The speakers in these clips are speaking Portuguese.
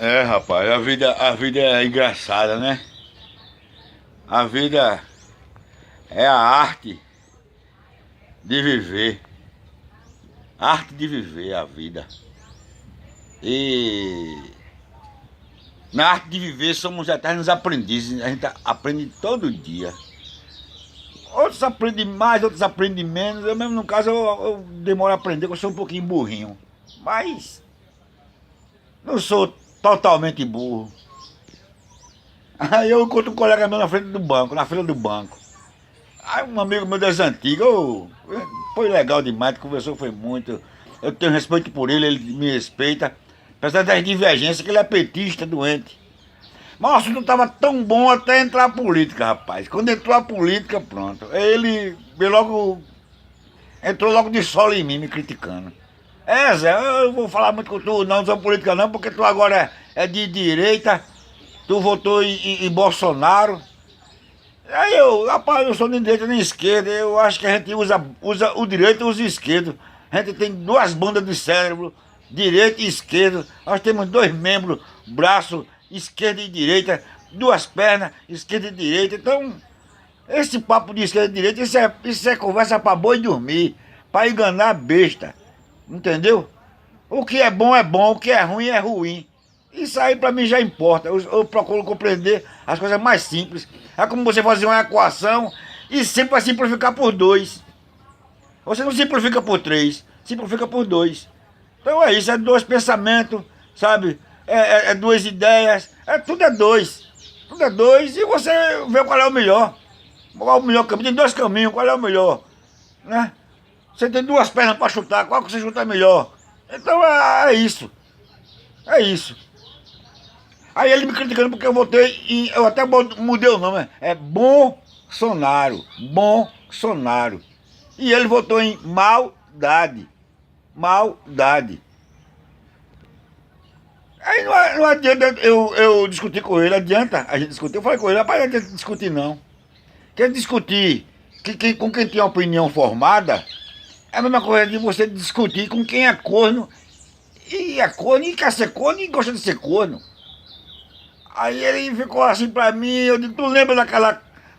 É, rapaz, a vida é engraçada, né? A vida é a arte de viver. A arte de viver a vida. E na arte de viver somos eternos aprendizes. A gente aprende todo dia. Outros aprendem mais, outros aprendem menos. Eu mesmo, no caso, eu demoro a aprender, porque eu sou um pouquinho burrinho. Mas não sou totalmente burro. Aí eu encontro um colega meu na frente do banco, na fila do banco. Aí um amigo meu das antigas, foi legal demais, conversou, foi muito. Eu tenho respeito por ele, ele me respeita. Apesar das divergências, que ele é petista, doente. Mas o assunto não estava tão bom até entrar a política, rapaz. Quando entrou a política, pronto. Ele entrou logo de sola em mim, me criticando. Zé, eu vou falar muito com tu, não sou política não, porque tu agora é de direita, tu votou em Bolsonaro. Aí rapaz, eu não sou nem direita nem esquerda, eu acho que a gente usa o direito e usa o esquerdo. A gente tem duas bandas de cérebro, direito e esquerdo. Nós temos dois membros, braço, esquerda e direita, duas pernas, esquerda e direita. Então, esse papo de esquerda e direita, isso é conversa para boi dormir, para enganar a besta. Entendeu? O que é bom, o que é ruim. Isso aí pra mim já importa. Eu procuro compreender as coisas mais simples. É como você fazer uma equação e sempre vai simplificar por 2. Você não simplifica por 3, simplifica por 2. Então é isso, é 2 pensamentos, sabe? É 2 ideias, tudo é 2. Tudo é 2 e você vê qual é o melhor. Qual é o melhor caminho? Tem 2 caminhos, qual é o melhor? Né? Você tem 2 pernas para chutar, qual que você chuta melhor? Então é isso. É isso. Aí ele me criticando porque eu votei em. Eu até mudei o nome, é Bolsonaro. Bolsonaro. E ele votou em maldade. Maldade. Aí não adianta eu discutir com ele, adianta a gente discutir. Eu falei com ele, rapaz, não adianta discutir não. Quer discutir com quem tem opinião formada, é a mesma coisa de você discutir com quem é corno. E é corno, e quer ser corno, e gosta de ser corno. Aí ele ficou assim pra mim, eu disse, tu lembra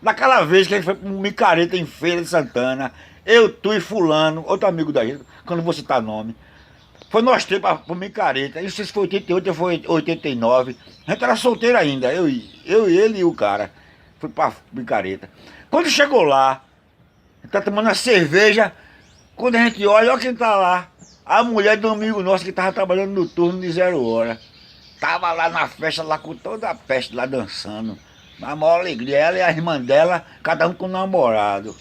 daquela vez que ele foi pro Micareta em Feira de Santana, eu, tu e fulano, outro amigo da gente, que eu não vou citar nome, foi nós três pro Micareta, isso foi 88, eu foi 89, a gente era solteiro ainda, eu e ele e o cara, foi pra Micareta. Quando chegou lá, a gente tá tomando uma cerveja, quando a gente olha quem tá lá, a mulher do amigo nosso que tava trabalhando no turno de 0 hora. Tava lá na festa, lá com toda a festa, lá dançando. Na maior alegria, ela e a irmã dela, cada um com um namorado.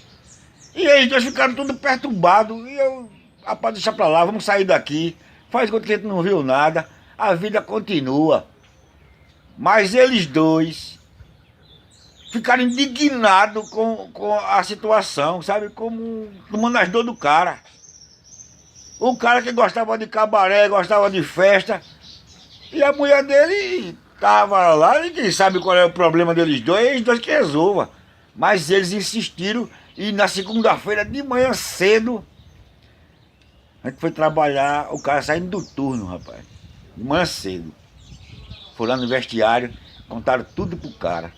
E eles dois ficaram tudo perturbados. E eu, rapaz, deixa pra lá, vamos sair daqui. Faz conta que a gente não viu nada. A vida continua. Mas eles dois ficaram indignados com a situação, sabe? Como tomando as dores do cara. O cara que gostava de cabaré, gostava de festa. E a mulher dele tava lá, ninguém sabe qual é o problema deles dois, eles dois que resolvam. Mas eles insistiram e na segunda-feira de manhã cedo, a gente foi trabalhar, o cara saindo do turno, rapaz. De manhã cedo. Foi lá no vestiário, contaram tudo pro cara.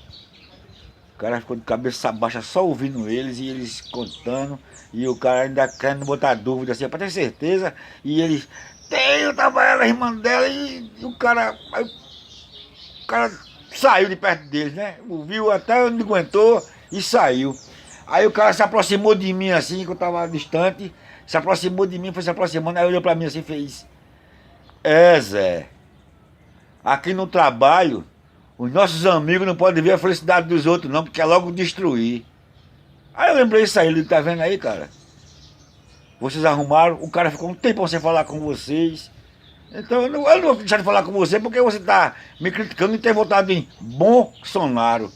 O cara ficou de cabeça baixa só ouvindo eles e eles contando. E o cara ainda querendo botar dúvida assim, pra ter certeza. E eles... Eu tava ela, a irmã dela, e o cara saiu de perto deles, né? Viu até não aguentou e saiu. Aí o cara se aproximou de mim assim, que eu tava distante, se aproximou de mim, foi se aproximando, aí olhou pra mim assim e fez: Zé, aqui no trabalho, os nossos amigos não podem ver a felicidade dos outros não, porque é logo destruir. Aí eu lembrei isso aí, ele tá vendo aí, cara? Vocês arrumaram, o cara ficou um tempo sem falar com vocês. Então eu não vou deixar de falar com você porque você está me criticando em ter votado em Bolsonaro.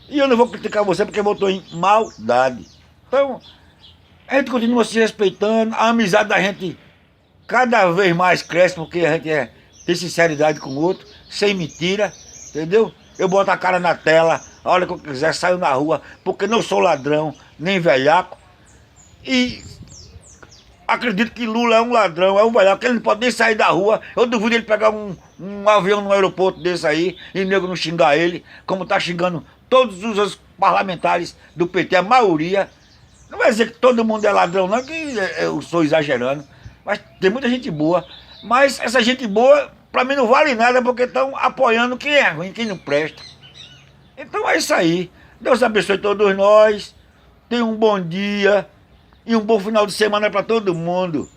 E eu não vou criticar você porque votou em maldade. Então, a gente continua se respeitando, a amizade da gente cada vez mais cresce porque a gente tem sinceridade com o outro, sem mentira, entendeu? Eu boto a cara na tela, a hora que eu quiser, saio na rua, porque não sou ladrão, nem velhaco. E acredito que Lula é um ladrão, é um velho, que ele não pode nem sair da rua. Eu duvido ele pegar um avião no aeroporto desse aí e o nego não xingar ele, como tá xingando todos os parlamentares do PT, a maioria. Não vai dizer que todo mundo é ladrão, não, que eu sou exagerando. Mas tem muita gente boa. Mas essa gente boa, pra mim, não vale nada porque estão apoiando quem é ruim, quem não presta. Então é isso aí. Deus abençoe todos nós. Tenha um bom dia e um bom final de semana para todo mundo.